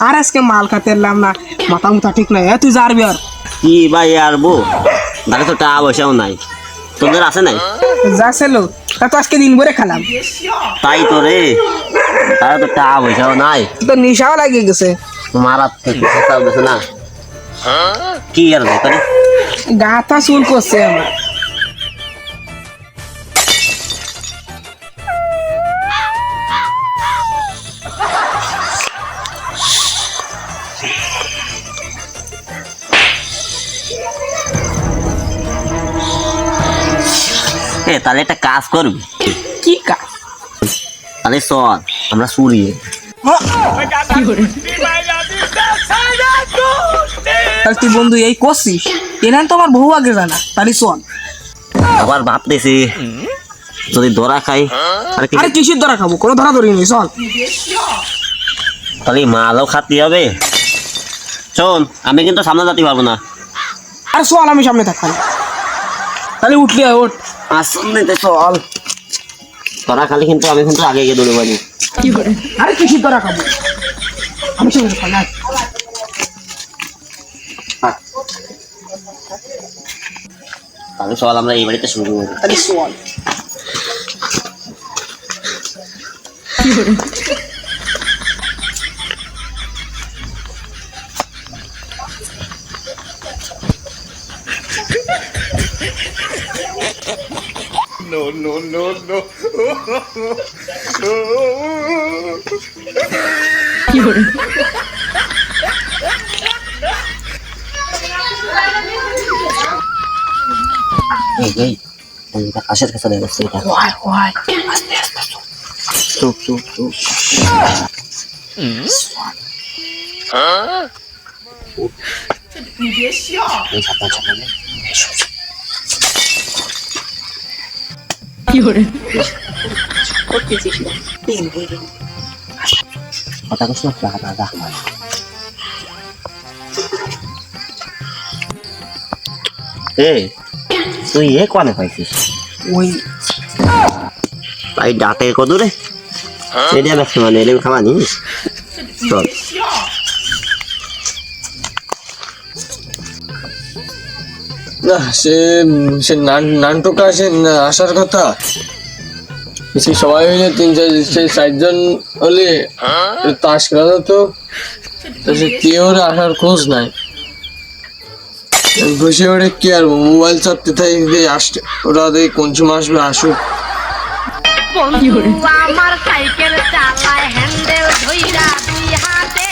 আর আজকে মাল খাতে এলাম না, মাথা মুথা ঠিক নাই। তুই যাবি আর কি ভাই আর বো দাঁড়ে তো টাকা পয়সাও নাই, তোদের আছে নাই? যাচ্ছিল তা তো আজকে দিন ভরে খেলাম। তাই তো রে, তারা তো টাকা পয়সাও নাই, তো নেশাও লাগিয়ে গেছে, মারা থেকে না। কি আর ভেতরে গাটা চুল করছে আমার। তাহলে একটা কাজ করবি। কি কাজ? তাহলে চল আমরা চুরিয়ে তুই বন্ধু এই করছিস, এনান তো আমার বহু আগে জানা। তাহলে চল। আবার ভাবতেছি যদি ধরা খাই। আরে কিসের ধরা খাবো, কোনো ধরা ধরি নি, চল। তাহলে মালও খাতে হবে। শোন আমি কিন্তু সামনে যেতে পারবো না। আরে চল, আমি সামনে থাকতাম। তাহলে উঠলি ওঠ। আসলে চল, ধরা খালি কিন্তু আমি কিন্তু আগে গিয়ে দৌড়ে পারি। আরে কিসের ধরা খাবো, আমি সামনে থাকতাম না। তাহলে চল আমরা এই বাড়িতে শুরু করি। তাহলে চল। আকাশের কাছে দেখছে এটা। চুপ চুপ চুপ। এই সাবধান সাবধান। কথা কস না, রাখা রাখা। তুই এ কোনে পাইছিস? ওই ভাই ডাটের কদরে সেটা ব্যবসা মানে এরকম খাওয়া নিস। চল না সে সে নানটুকা আসার কথা, সে সবাই মিলে 3-4-5 হলে তাস খেলা হতো। সে কেউ আসার খোঁজ নাই। বসে ওরে কি আর মোবাইল চাপতে থাকি, আসতে ওরা দেখি কোন সময় আসবে, আসুক। আমার সাইকেল চালায় হ্যান্ডেল ধইরা দুই হাতে,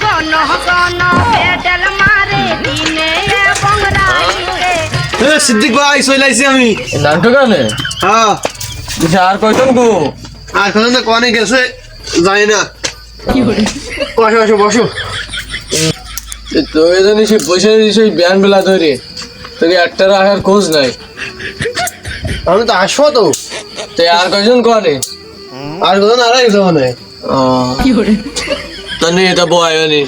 গণ গণ পেডেল মারে দিনে এবং রাইতে। সিদ্দিক ভাই চলে আইছি আমি। নানটুকা নে? হ্যাঁ। আর কয়জন গো? আর কোন না কোনে গেছে জানি না। বসো বসো বসো। তো এজন্য সে বসে সেই ব্যান বেলা ধরে তোকে একটার আসার খোঁজ নাই। আমি তো আসবো তো। তাই আর কয়জন করে? আর কোন আর গেছে মানে। তাহলে এটা বয় মানে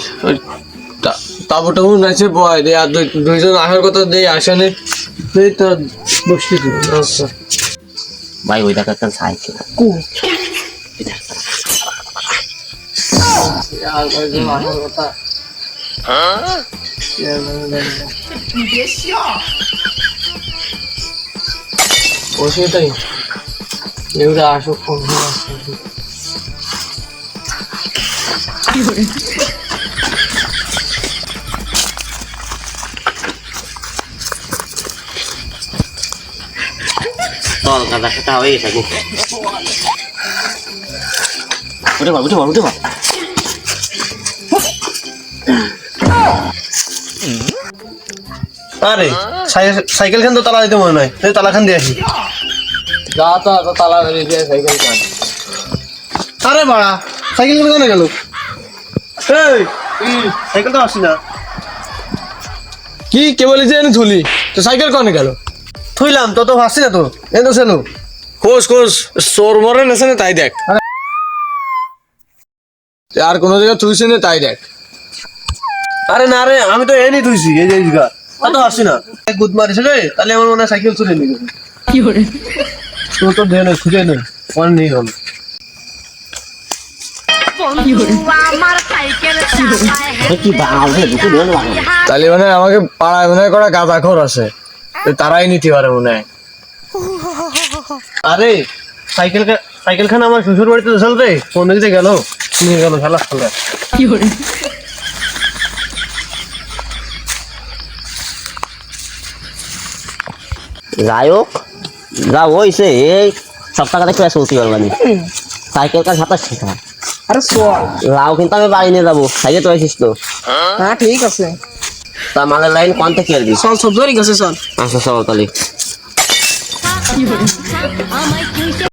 তাবু টাবু নাচে বয় দে, আর দুইজন আসার কথা দিয়ে আসেনি। তো বসছি তো। আচ্ছা ভাই ওই দেখা একটা সাইকেল। আর কয়জন আসার কথা? বসে তাই এগুলো আসুক, ফোন চল গাদা খাতা হয়ে গেছে। উঠে পড় উঠে পড় উঠে পড়। আরে সাইকেল খান তো তালা দিতে মনে নয়, তালা খান দিয়ে আসি। যা তো তালা ধরে দিয়ে সাইকেল কান। আরে বাড়া সাইকেল কোনে গেল? এই সাইকেল তো আসি না। কি কে বলি যে থুলি তো সাইকেল কনে গেল? থইলাম তো আসছি না তো, এই তো ছিল। খোঁজ খোঁজ চোর মরে নেছে না তাই দেখ, আর কোনো জায়গায় থুইছে না তাই দেখ। আরে না রে, আমি তো এনে থইছি এই যে জায়গা। তো আসছি না, গুদ মারিছে রে, তাহলে আমার মনে হয় সাইকেল চুরি নিয়ে গেছে। তো দেন খুঁজে নেই, মনে নেই হল। বন্ধু আমার সাইকেল চালায় কি বাজে দুটো দিন লাগে তাহলে মানে আমাকে পাড়ায় মনে হয় কটা গাঁজাখোর আছে তো তারাই নিতে পারে মনে হয়। আরে সাইকেল খান আমার শ্বশুর বাড়িতে চল রে, কোন দিকে গেল নিয়ে গেল শালা শালা। যাই হোক যা হইছে এই সব টাকা দেখে চলতে পারবানি সাইকেল কাজ হাতার শেখা আরে চল। লাও কিন্তু আমি বাড়ি নিয়ে যাবো সাইকেল তো আছিস তো হ্যাঁ ঠিক আছে, তা মালের লাইন কোন থেকে আসবি চল সব ধরে গেছে চল। আচ্ছা চল তাহলে